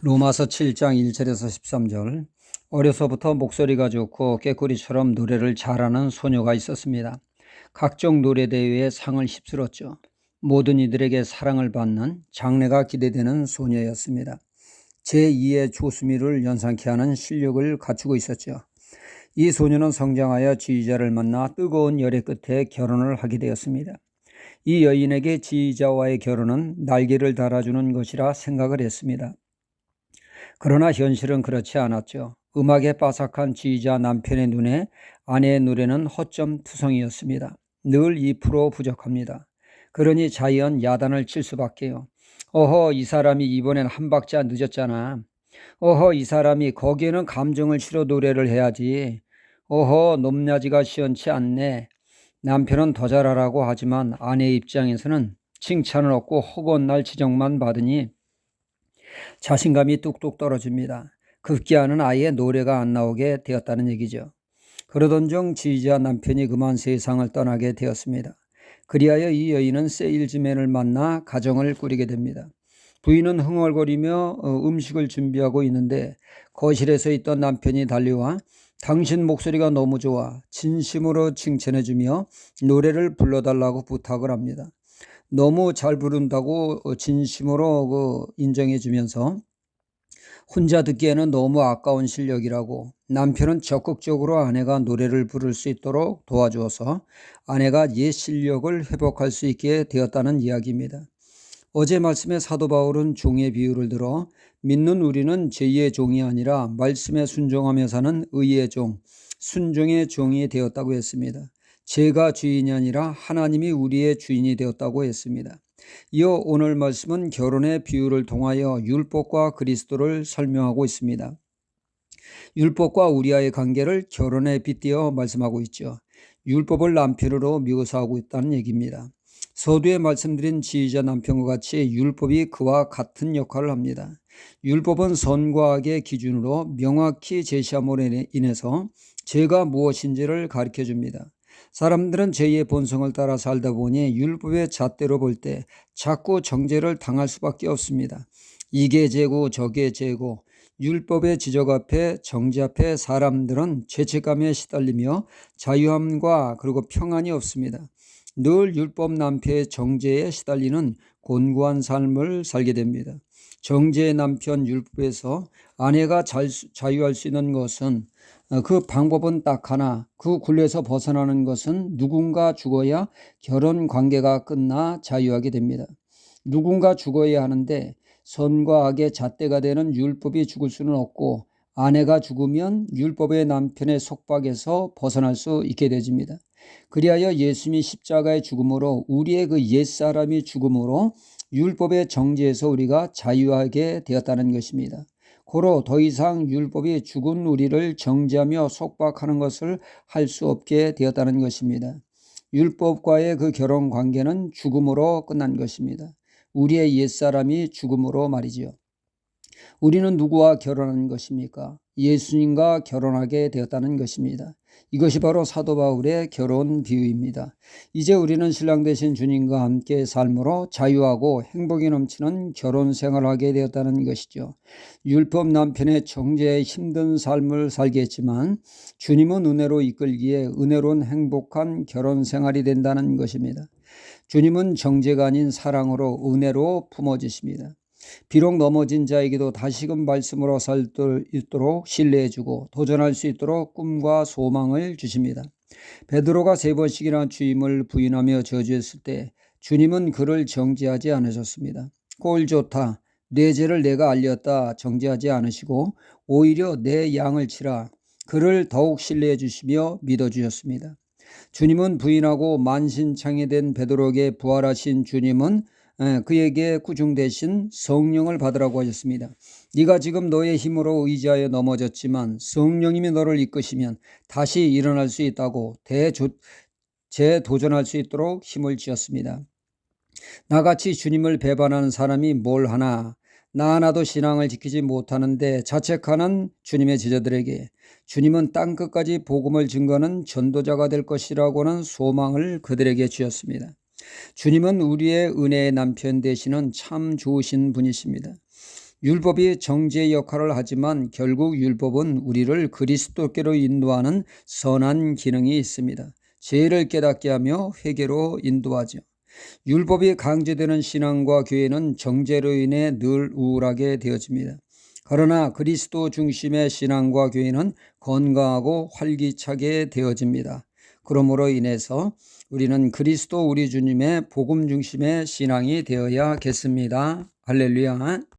로마서 7장 1절에서 13절. 어려서부터 목소리가 좋고 꾀꼬리처럼 노래를 잘하는 소녀가 있었습니다. 각종 노래대회에 상을 휩쓸었죠. 모든 이들에게 사랑을 받는 장래가 기대되는 소녀였습니다. 제2의 조수미를 연상케 하는 실력을 갖추고 있었죠. 이 소녀는 성장하여 지휘자를 만나 뜨거운 열애 끝에 결혼을 하게 되었습니다. 이 여인에게 지휘자와의 결혼은 날개를 달아주는 것이라 생각을 했습니다. 그러나 현실은 그렇지 않았죠. 음악에 빠삭한 지휘자 남편의 눈에 아내의 노래는 허점투성이었습니다. 늘 2% 부족합니다. 그러니 자연 야단을 칠 수밖에요. 어허, 이 사람이 이번엔 한 박자 늦었잖아. 어허, 이 사람이 거기에는 감정을 실어 노래를 해야지. 어허, 높낮이가 시원치 않네. 남편은 더 잘하라고 하지만 아내의 입장에서는 칭찬을 얻고 허건날 지적만 받으니 자신감이 뚝뚝 떨어집니다. 급기야는 아예 노래가 안 나오게 되었다는 얘기죠. 그러던 중 지휘자 남편이 그만 세상을 떠나게 되었습니다. 그리하여 이 여인은 세일즈맨을 만나 가정을 꾸리게 됩니다. 부인은 흥얼거리며 음식을 준비하고 있는데 거실에서 있던 남편이 달려와 당신 목소리가 너무 좋아 진심으로 칭찬해주며 노래를 불러달라고 부탁을 합니다. 너무 잘 부른다고 진심으로 인정해주면서 혼자 듣기에는 너무 아까운 실력이라고 남편은 적극적으로 아내가 노래를 부를 수 있도록 도와주어서 아내가 옛 실력을 회복할 수 있게 되었다는 이야기입니다. 어제 말씀에 사도 바울은 종의 비유를 들어 믿는 우리는 제2의 종이 아니라 말씀에 순종하며 사는 의의 종, 순종의 종이 되었다고 했습니다. 제가 주인이 아니라 하나님이 우리의 주인이 되었다고 했습니다. 이어 오늘 말씀은 결혼의 비유를 통하여 율법과 그리스도를 설명하고 있습니다. 율법과 우리와의 관계를 결혼에 빗대어 말씀하고 있죠. 율법을 남편으로 묘사하고 있다는 얘기입니다. 서두에 말씀드린 지휘자 남편과 같이 율법이 그와 같은 역할을 합니다. 율법은 선과 악의 기준으로 명확히 제시함으로 인해서 죄가 무엇인지를 가르쳐 줍니다. 사람들은 죄의 본성을 따라 살다 보니 율법의 잣대로 볼 때 자꾸 정죄를 당할 수밖에 없습니다. 이게 죄고 저게 죄고 율법의 지적 앞에 정죄 앞에 사람들은 죄책감에 시달리며 자유함과 그리고 평안이 없습니다. 늘 율법 남편의 정죄에 시달리는 곤고한 삶을 살게 됩니다. 정죄의 남편 율법에서 아내가 자유할 수 있는 것은 그 방법은 딱 하나, 그 굴레에서 벗어나는 것은 누군가 죽어야 결혼 관계가 끝나 자유하게 됩니다. 누군가 죽어야 하는데 선과 악의 잣대가 되는 율법이 죽을 수는 없고 아내가 죽으면 율법의 남편의 속박에서 벗어날 수 있게 되집니다. 그리하여 예수님이 십자가의 죽음으로 우리의 그 옛사람이 죽음으로 율법의 정죄에서 우리가 자유하게 되었다는 것입니다. 고로 더 이상 율법이 죽은 우리를 정죄하며 속박하는 것을 할 수 없게 되었다는 것입니다. 율법과의 그 결혼 관계는 죽음으로 끝난 것입니다. 우리의 옛사람이 죽음으로 말이지요. 우리는 누구와 결혼한 것입니까? 예수님과 결혼하게 되었다는 것입니다. 이것이 바로 사도 바울의 결혼 비유입니다. 이제 우리는 신랑 되신 주님과 함께 삶으로 자유하고 행복이 넘치는 결혼 생활을 하게 되었다는 것이죠. 율법 남편의 정죄에 힘든 삶을 살게 했지만 주님은 은혜로 이끌기에 은혜로운 행복한 결혼 생활이 된다는 것입니다. 주님은 정죄가 아닌 사랑으로 은혜로 품어주십니다. 비록 넘어진 자에게도 다시금 말씀으로 살 수 있도록 신뢰해주고 도전할 수 있도록 꿈과 소망을 주십니다. 베드로가 3번씩이나 주임을 부인하며 저주했을 때 주님은 그를 정죄하지 않으셨습니다. 꼴 좋다, 내 죄를 내가 알렸다 정죄하지 않으시고 오히려 내 양을 치라 그를 더욱 신뢰해 주시며 믿어주셨습니다. 주님은 부인하고 만신창이 된 베드로에게 부활하신 주님은 그에게 구중 대신 성령을 받으라고 하셨습니다. 네가 지금 너의 힘으로 의지하여 넘어졌지만 성령님이 너를 이끄시면 다시 일어날 수 있다고 재도전할 수 있도록 힘을 주셨습니다. 나같이 주님을 배반하는 사람이 뭘 하나? 나 하나도 신앙을 지키지 못하는데 자책하는 주님의 제자들에게 주님은 땅끝까지 복음을 증거하는 전도자가 될 것이라고는 소망을 그들에게 주셨습니다. 주님은 우리의 은혜의 남편 되시는 참 좋으신 분이십니다. 율법이 정죄의 역할을 하지만 결국 율법은 우리를 그리스도께로 인도하는 선한 기능이 있습니다. 죄를 깨닫게 하며 회개로 인도하죠. 율법이 강제되는 신앙과 교회는 정죄로 인해 늘 우울하게 되어집니다. 그러나 그리스도 중심의 신앙과 교회는 건강하고 활기차게 되어집니다. 그러므로 인해서 우리는 그리스도 우리 주님의 복음 중심의 신앙이 되어야겠습니다. 할렐루야.